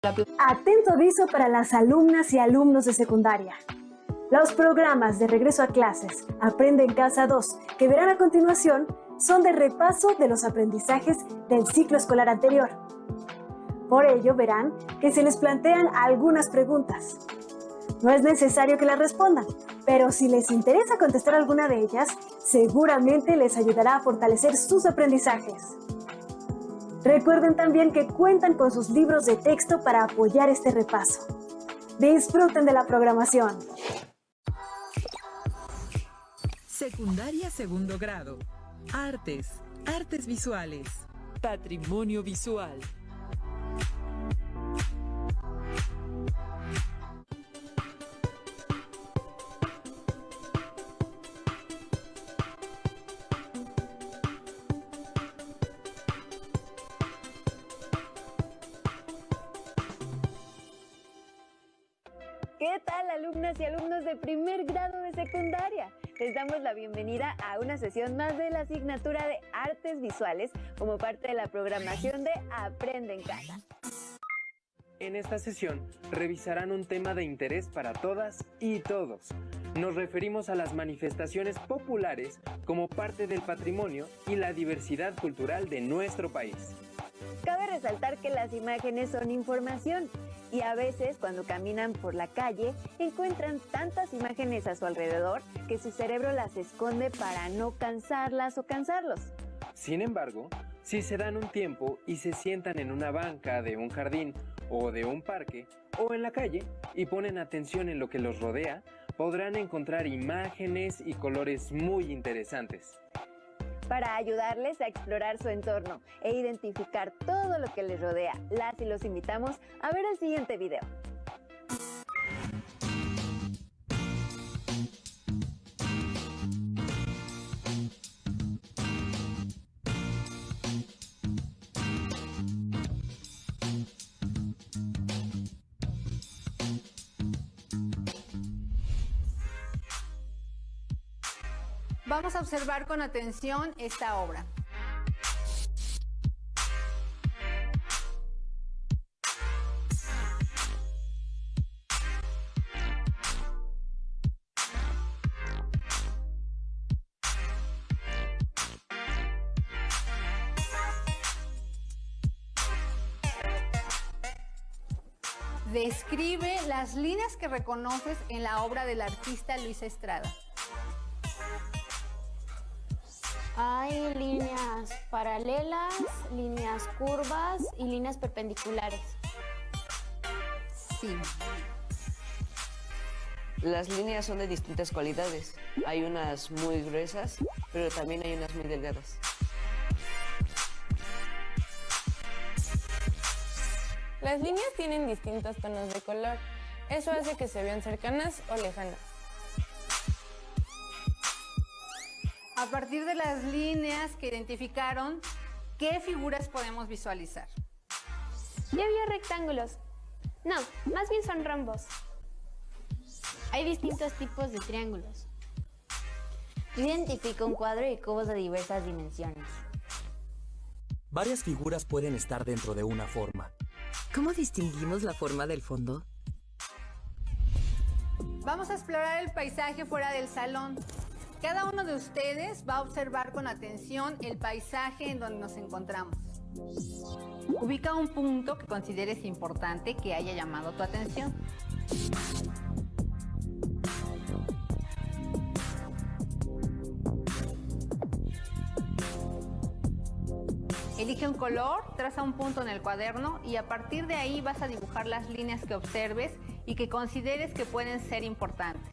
Atento aviso para las alumnas y alumnos de secundaria. Los programas de regreso a clases Aprende en Casa 2, que verán a continuación, son de repaso de los aprendizajes del ciclo escolar anterior. Por ello verán que se les plantean algunas preguntas. No es necesario que las respondan, pero si les interesa contestar alguna de ellas, seguramente les ayudará a fortalecer sus aprendizajes. Recuerden también que cuentan con sus libros de texto para apoyar este repaso. Disfruten de la programación. Secundaria segundo grado. Artes visuales. Patrimonio visual. ¿Qué tal, alumnas y alumnos de primer grado de secundaria? Les damos la bienvenida a una sesión más de la asignatura de Artes Visuales como parte de la programación de Aprende en Casa. En esta sesión revisarán un tema de interés para todas y todos. Nos referimos a las manifestaciones populares como parte del patrimonio y la diversidad cultural de nuestro país. Cabe resaltar que las imágenes son información y a veces cuando caminan por la calle encuentran tantas imágenes a su alrededor que su cerebro las esconde para no cansarlas o cansarlos. Sin embargo, si se dan un tiempo y se sientan en una banca de un jardín o de un parque o en la calle y ponen atención en lo que los rodea, podrán encontrar imágenes y colores muy interesantes. Para ayudarles a explorar su entorno e identificar todo lo que les rodea, las y los invitamos a ver el siguiente video. Vamos a observar con atención esta obra. Describe las líneas que reconoces en la obra del artista Luis Estrada. Hay líneas paralelas, líneas curvas y líneas perpendiculares. Sí. Las líneas son de distintas cualidades. Hay unas muy gruesas, pero también hay unas muy delgadas. Las líneas tienen distintos tonos de color. Eso hace que se vean cercanas o lejanas. A partir de las líneas que identificaron, ¿qué figuras podemos visualizar? Yo vi rectángulos. No, más bien son rombos. Hay distintos tipos de triángulos. Yo identifico un cuadro y cubos de diversas dimensiones. Varias figuras pueden estar dentro de una forma. ¿Cómo distinguimos la forma del fondo? Vamos a explorar el paisaje fuera del salón. Cada uno de ustedes va a observar con atención el paisaje en donde nos encontramos. Ubica un punto que consideres importante que haya llamado tu atención. Elige un color, traza un punto en el cuaderno y a partir de ahí vas a dibujar las líneas que observes y que consideres que pueden ser importantes.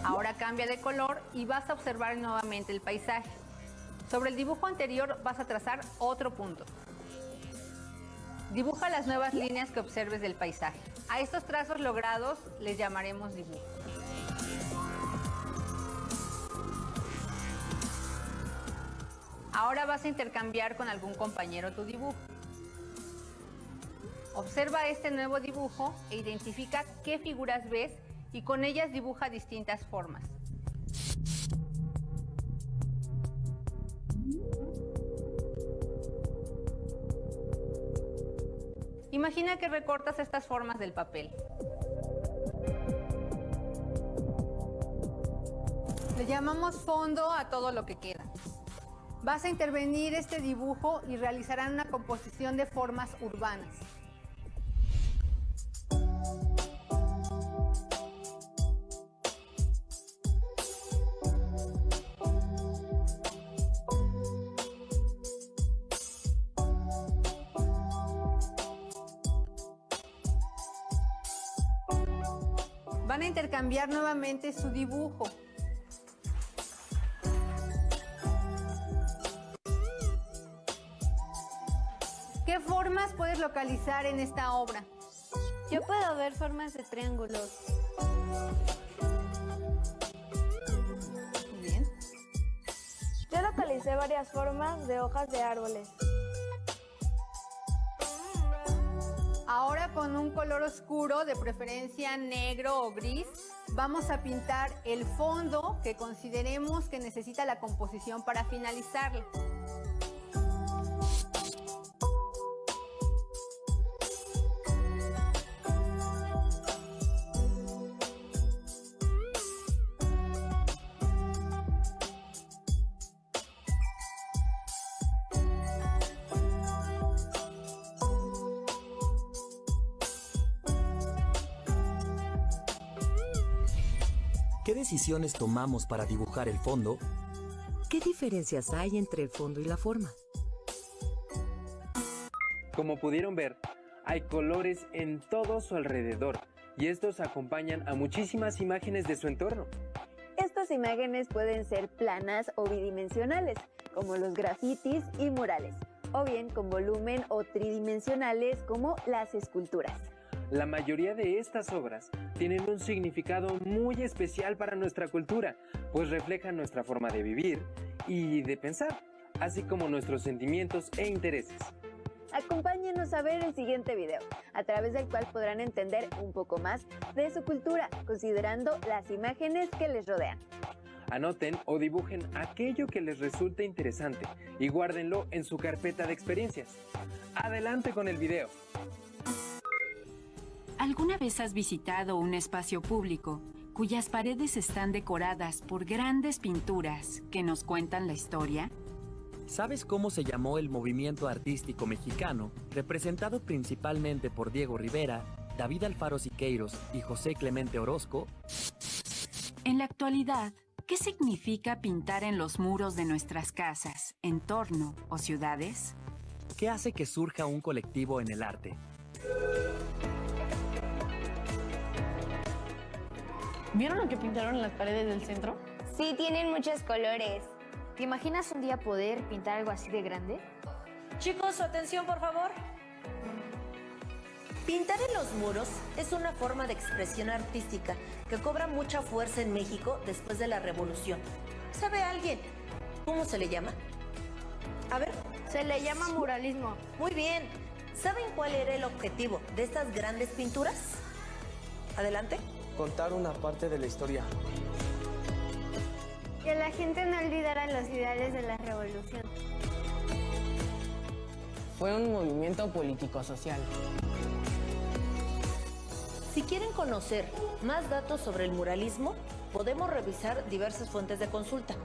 Ahora cambia de color y vas a observar nuevamente el paisaje. Sobre el dibujo anterior vas a trazar otro punto. Dibuja las nuevas líneas que observes del paisaje. A estos trazos logrados les llamaremos dibujo. Ahora vas a intercambiar con algún compañero tu dibujo. Observa este nuevo dibujo e identifica qué figuras ves y con ellas dibuja distintas formas. Imagina que recortas estas formas del papel. Le llamamos fondo a todo lo que queda. Vas a intervenir este dibujo y realizarán una composición de formas urbanas. Van a intercambiar nuevamente su dibujo. ¿Qué formas puedes localizar en esta obra? Yo puedo ver formas de triángulos. Muy bien. Yo localicé varias formas de hojas de árboles. Ahora con un color oscuro, de preferencia negro o gris, vamos a pintar el fondo que consideremos que necesita la composición para finalizarlo. ¿Qué decisiones tomamos para dibujar el fondo? ¿Qué diferencias hay entre el fondo y la forma? Como pudieron ver, hay colores en todo su alrededor y estos acompañan a muchísimas imágenes de su entorno. Estas imágenes pueden ser planas o bidimensionales, como los grafitis y murales, o bien con volumen o tridimensionales, como las esculturas. La mayoría de estas obras tienen un significado muy especial para nuestra cultura, pues reflejan nuestra forma de vivir y de pensar, así como nuestros sentimientos e intereses. Acompáñenos a ver el siguiente video, a través del cual podrán entender un poco más de su cultura, considerando las imágenes que les rodean. Anoten o dibujen aquello que les resulte interesante y guárdenlo en su carpeta de experiencias. ¡Adelante con el video! ¿Alguna vez has visitado un espacio público cuyas paredes están decoradas por grandes pinturas que nos cuentan la historia? ¿Sabes cómo se llamó el movimiento artístico mexicano, representado principalmente por Diego Rivera, David Alfaro Siqueiros y José Clemente Orozco? En la actualidad, ¿qué significa pintar en los muros de nuestras casas, entorno o ciudades? ¿Qué hace que surja un colectivo en el arte? ¿Vieron lo que pintaron en las paredes del centro? Sí, tienen muchos colores. ¿Te imaginas un día poder pintar algo así de grande? Chicos, su atención, por favor. Pintar en los muros es una forma de expresión artística que cobra mucha fuerza en México después de la Revolución. ¿Sabe alguien cómo se le llama? A ver. Se le llama muralismo. Muy bien. ¿Saben cuál era el objetivo de estas grandes pinturas? Adelante. Contar una parte de la historia. Que la gente no olvidara los ideales de la revolución. Fue un movimiento político-social. Si quieren conocer más datos sobre el muralismo, podemos revisar diversas fuentes de consulta.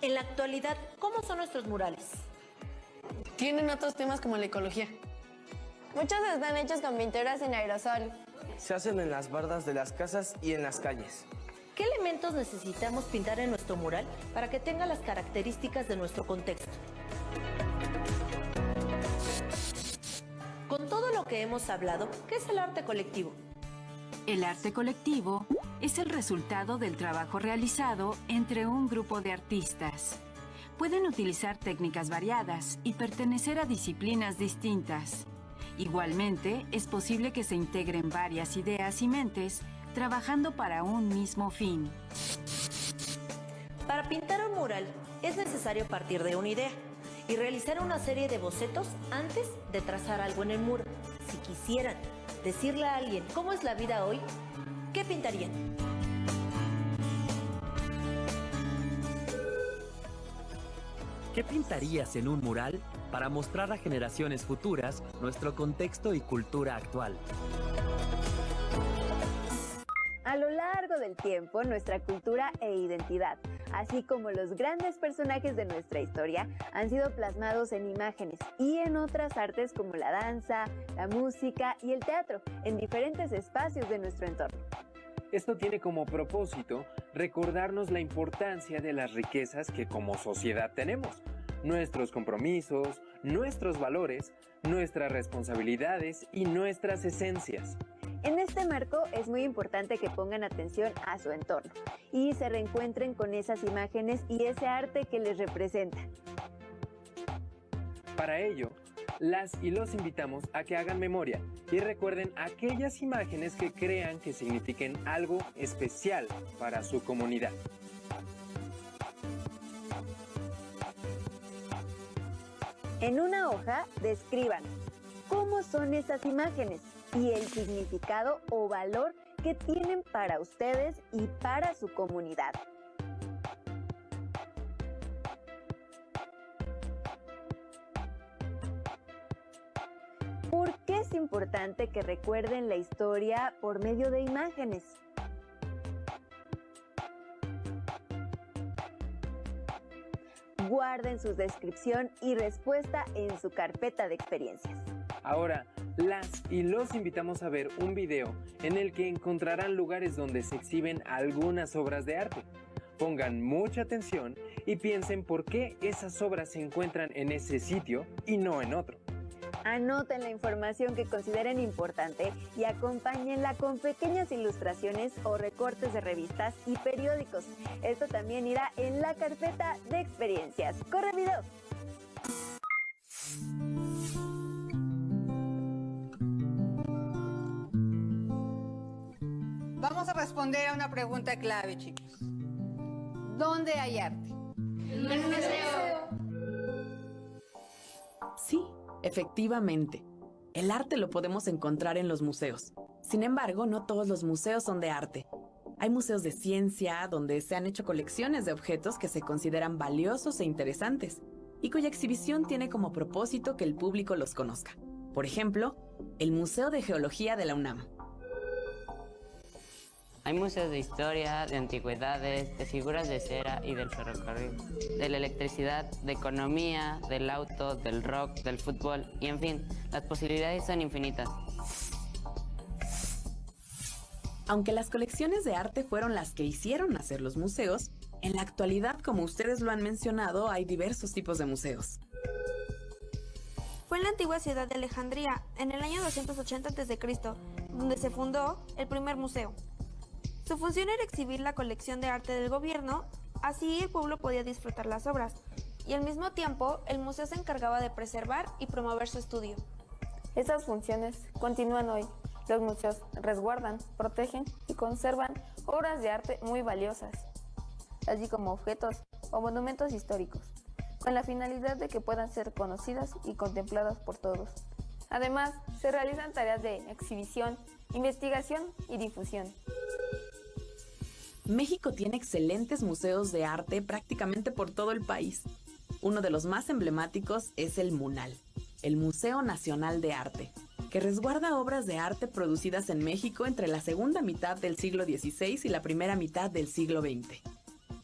En la actualidad, ¿cómo son nuestros murales? Tienen otros temas como la ecología. Muchos están hechos con pinturas en aerosol. Se hacen en las bardas de las casas y en las calles. ¿Qué elementos necesitamos pintar en nuestro mural para que tenga las características de nuestro contexto? Con todo lo que hemos hablado, ¿qué es el arte colectivo? El arte colectivo es el resultado del trabajo realizado entre un grupo de artistas. Pueden utilizar técnicas variadas y pertenecer a disciplinas distintas. Igualmente, es posible que se integren varias ideas y mentes trabajando para un mismo fin. Para pintar un mural es necesario partir de una idea y realizar una serie de bocetos antes de trazar algo en el muro. Si quisieran decirle a alguien cómo es la vida hoy, ¿qué pintarían? ¿Qué pintarías en un mural para mostrar a generaciones futuras nuestro contexto y cultura actual? A lo largo del tiempo, nuestra cultura e identidad, así como los grandes personajes de nuestra historia, han sido plasmados en imágenes y en otras artes como la danza, la música y el teatro, en diferentes espacios de nuestro entorno. Esto tiene como propósito recordarnos la importancia de las riquezas que como sociedad tenemos, nuestros compromisos, nuestros valores, nuestras responsabilidades y nuestras esencias. En este marco es muy importante que pongan atención a su entorno y se reencuentren con esas imágenes y ese arte que les representa. Para ello, las y los invitamos a que hagan memoria y recuerden aquellas imágenes que crean que signifiquen algo especial para su comunidad. En una hoja, describan cómo son esas imágenes y el significado o valor que tienen para ustedes y para su comunidad. ¿Por qué es importante que recuerden la historia por medio de imágenes? Guarden su descripción y respuesta en su carpeta de experiencias. Ahora, las y los invitamos a ver un video en el que encontrarán lugares donde se exhiben algunas obras de arte. Pongan mucha atención y piensen por qué esas obras se encuentran en ese sitio y no en otro. Anoten la información que consideren importante y acompáñenla con pequeñas ilustraciones o recortes de revistas y periódicos. Esto también irá en la carpeta de experiencias. ¡Corre video! Vamos a responder a una pregunta clave, chicos. ¿Dónde hay arte? En el museo. Sí, efectivamente. El arte lo podemos encontrar en los museos. Sin embargo, no todos los museos son de arte. Hay museos de ciencia donde se han hecho colecciones de objetos que se consideran valiosos e interesantes y cuya exhibición tiene como propósito que el público los conozca. Por ejemplo, el Museo de Geología de la UNAM. Hay museos de historia, de antigüedades, de figuras de cera y del ferrocarril, de la electricidad, de economía, del auto, del rock, del fútbol y en fin, las posibilidades son infinitas. Aunque las colecciones de arte fueron las que hicieron nacer los museos, en la actualidad, como ustedes lo han mencionado, hay diversos tipos de museos. Fue en la antigua ciudad de Alejandría, en el año 280 a.C., donde se fundó el primer museo. Su función era exhibir la colección de arte del gobierno, así el pueblo podía disfrutar las obras, y al mismo tiempo el museo se encargaba de preservar y promover su estudio. Estas funciones continúan hoy. Los museos resguardan, protegen y conservan obras de arte muy valiosas, así como objetos o monumentos históricos, con la finalidad de que puedan ser conocidas y contempladas por todos. Además, se realizan tareas de exhibición, investigación y difusión. México tiene excelentes museos de arte prácticamente por todo el país. Uno de los más emblemáticos es el MUNAL, el Museo Nacional de Arte, que resguarda obras de arte producidas en México entre la segunda mitad del siglo XVI y la primera mitad del siglo XX.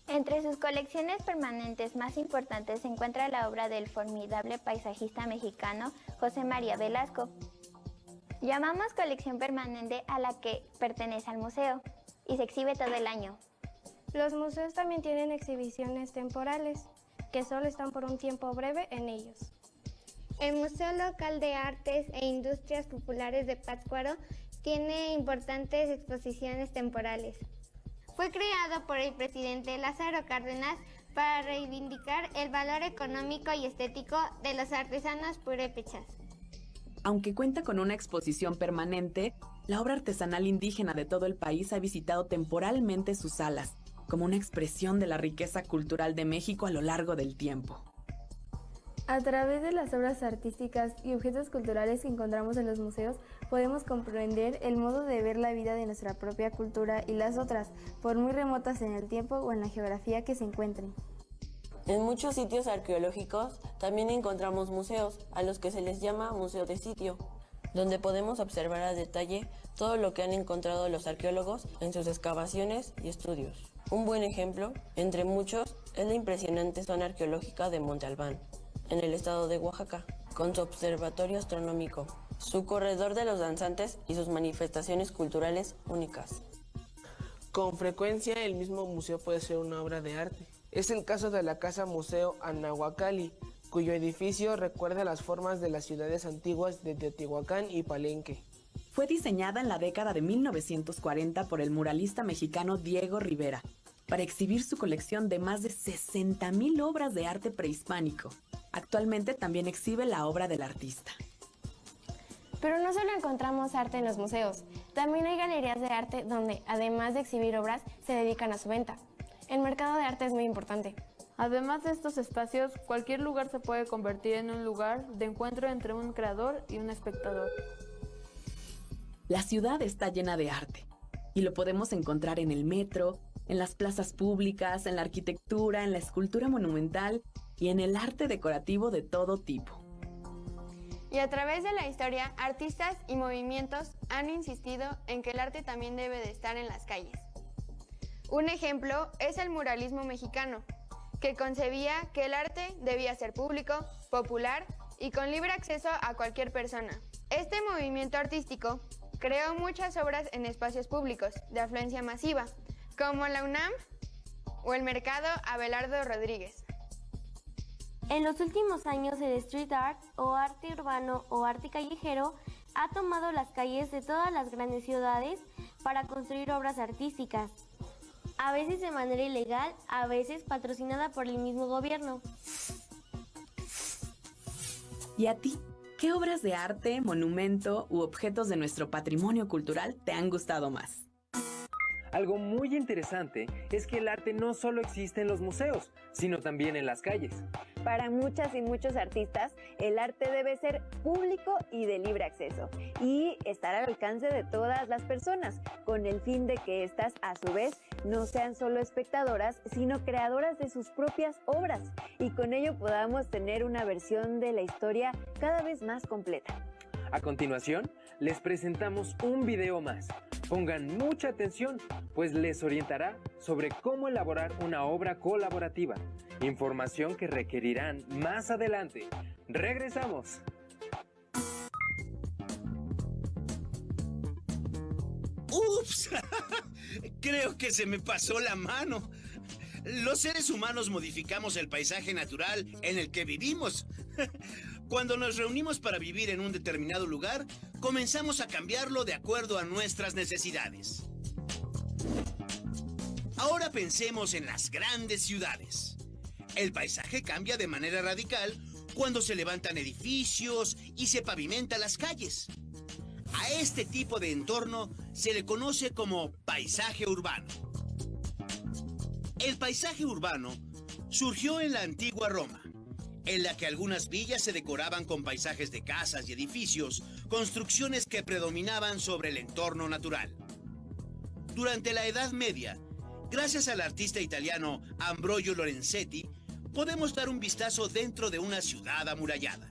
Entre sus colecciones permanentes más importantes se encuentra la obra del formidable paisajista mexicano José María Velasco. Llamamos colección permanente a la que pertenece al museo y se exhibe todo el año. Los museos también tienen exhibiciones temporales, que solo están por un tiempo breve en ellos. El Museo Local de Artes e Industrias Populares de Pátzcuaro tiene importantes exposiciones temporales. Fue creado por el presidente Lázaro Cárdenas para reivindicar el valor económico y estético de los artesanos purépechas. Aunque cuenta con una exposición permanente, la obra artesanal indígena de todo el país ha visitado temporalmente sus salas, como una expresión de la riqueza cultural de México a lo largo del tiempo. A través de las obras artísticas y objetos culturales que encontramos en los museos, podemos comprender el modo de ver la vida de nuestra propia cultura y las otras, por muy remotas en el tiempo o en la geografía que se encuentren. En muchos sitios arqueológicos también encontramos museos, a los que se les llama museo de sitio, donde podemos observar a detalle todo lo que han encontrado los arqueólogos en sus excavaciones y estudios. Un buen ejemplo, entre muchos, es la impresionante zona arqueológica de Monte Albán, en el estado de Oaxaca, con su observatorio astronómico, su corredor de los danzantes y sus manifestaciones culturales únicas. Con frecuencia el mismo museo puede ser una obra de arte. Es el caso de la Casa Museo Anahuacalli, cuyo edificio recuerda las formas de las ciudades antiguas de Teotihuacán y Palenque. Fue diseñada en la década de 1940 por el muralista mexicano Diego Rivera, para exhibir su colección de más de 60,000 obras de arte prehispánico. Actualmente también exhibe la obra del artista. Pero no solo encontramos arte en los museos, también hay galerías de arte donde, además de exhibir obras, se dedican a su venta. El mercado de arte es muy importante. Además de estos espacios, cualquier lugar se puede convertir en un lugar de encuentro entre un creador y un espectador. La ciudad está llena de arte, y lo podemos encontrar en el metro, en las plazas públicas, en la arquitectura, en la escultura monumental y en el arte decorativo de todo tipo. Y a través de la historia, artistas y movimientos han insistido en que el arte también debe de estar en las calles. Un ejemplo es el muralismo mexicano, que concebía que el arte debía ser público, popular y con libre acceso a cualquier persona. Este movimiento artístico creó muchas obras en espacios públicos de afluencia masiva, como la UNAM o el Mercado Abelardo Rodríguez. En los últimos años el street art o arte urbano o arte callejero ha tomado las calles de todas las grandes ciudades para construir obras artísticas, a veces de manera ilegal, a veces patrocinada por el mismo gobierno. ¿Y a ti? ¿Qué obras de arte, monumento u objetos de nuestro patrimonio cultural te han gustado más? Algo muy interesante es que el arte no solo existe en los museos, sino también en las calles. Para muchas y muchos artistas, el arte debe ser público y de libre acceso, y estar al alcance de todas las personas, con el fin de que éstas, a su vez, no sean solo espectadoras, sino creadoras de sus propias obras, y con ello podamos tener una versión de la historia cada vez más completa. A continuación, les presentamos un video más. Pongan mucha atención, pues les orientará sobre cómo elaborar una obra colaborativa. Información que requerirán más adelante. ¡Regresamos! ¡Ups! Creo que se me pasó la mano. Los seres humanos modificamos el paisaje natural en el que vivimos. Cuando nos reunimos para vivir en un determinado lugar, comenzamos a cambiarlo de acuerdo a nuestras necesidades. Ahora pensemos en las grandes ciudades. El paisaje cambia de manera radical cuando se levantan edificios y se pavimentan las calles. A este tipo de entorno se le conoce como paisaje urbano. El paisaje urbano surgió en la antigua Roma, en la que algunas villas se decoraban con paisajes de casas y edificios, construcciones que predominaban sobre el entorno natural. Durante la Edad Media, gracias al artista italiano Ambrogio Lorenzetti, podemos dar un vistazo dentro de una ciudad amurallada.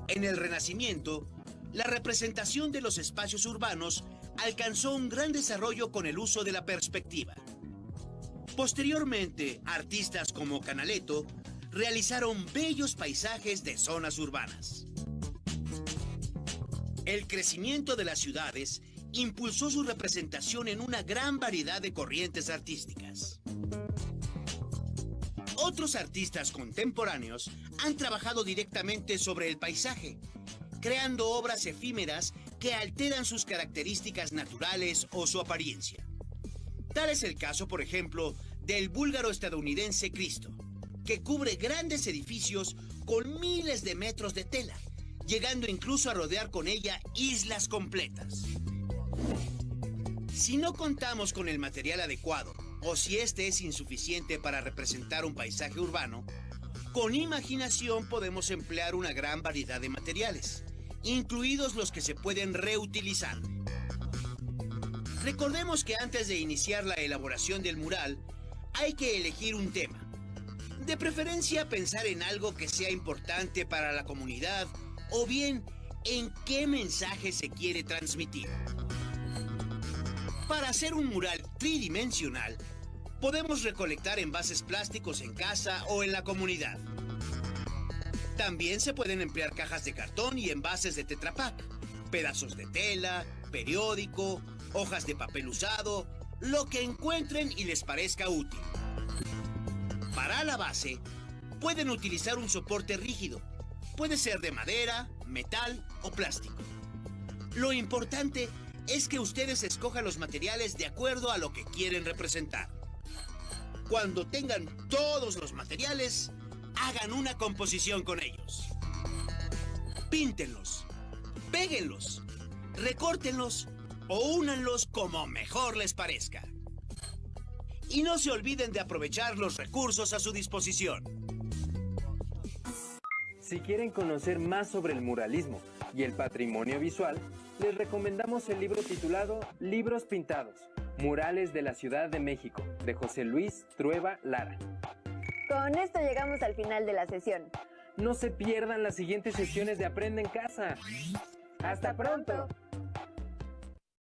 En el Renacimiento, la representación de los espacios urbanos alcanzó un gran desarrollo con el uso de la perspectiva. Posteriormente, artistas como Canaletto realizaron bellos paisajes de zonas urbanas. El crecimiento de las ciudades impulsó su representación en una gran variedad de corrientes artísticas. Otros artistas contemporáneos han trabajado directamente sobre el paisaje, creando obras efímeras que alteran sus características naturales o su apariencia. Tal es el caso, por ejemplo, del búlgaro-estadounidense Cristo, que cubre grandes edificios con miles de metros de tela, llegando incluso a rodear con ella islas completas. Si no contamos con el material adecuado, o si este es insuficiente para representar un paisaje urbano, con imaginación podemos emplear una gran variedad de materiales, incluidos los que se pueden reutilizar. Recordemos que antes de iniciar la elaboración del mural, hay que elegir un tema. De preferencia pensar en algo que sea importante para la comunidad o bien en qué mensaje se quiere transmitir. Para hacer un mural tridimensional, podemos recolectar envases plásticos en casa o en la comunidad. También se pueden emplear cajas de cartón y envases de Tetra Pak, pedazos de tela, periódico, hojas de papel usado, lo que encuentren y les parezca útil. Para la base, pueden utilizar un soporte rígido. Puede ser de madera, metal o plástico. Lo importante es que ustedes escojan los materiales de acuerdo a lo que quieren representar. Cuando tengan todos los materiales, hagan una composición con ellos. Píntenlos, péguenlos, recórtenlos o únanlos como mejor les parezca. Y no se olviden de aprovechar los recursos a su disposición. Si quieren conocer más sobre el muralismo y el patrimonio visual, les recomendamos el libro titulado Libros Pintados, Murales de la Ciudad de México, de José Luis Trueba Lara. Con esto llegamos al final de la sesión. No se pierdan las siguientes sesiones de Aprende en Casa. ¡Hasta pronto!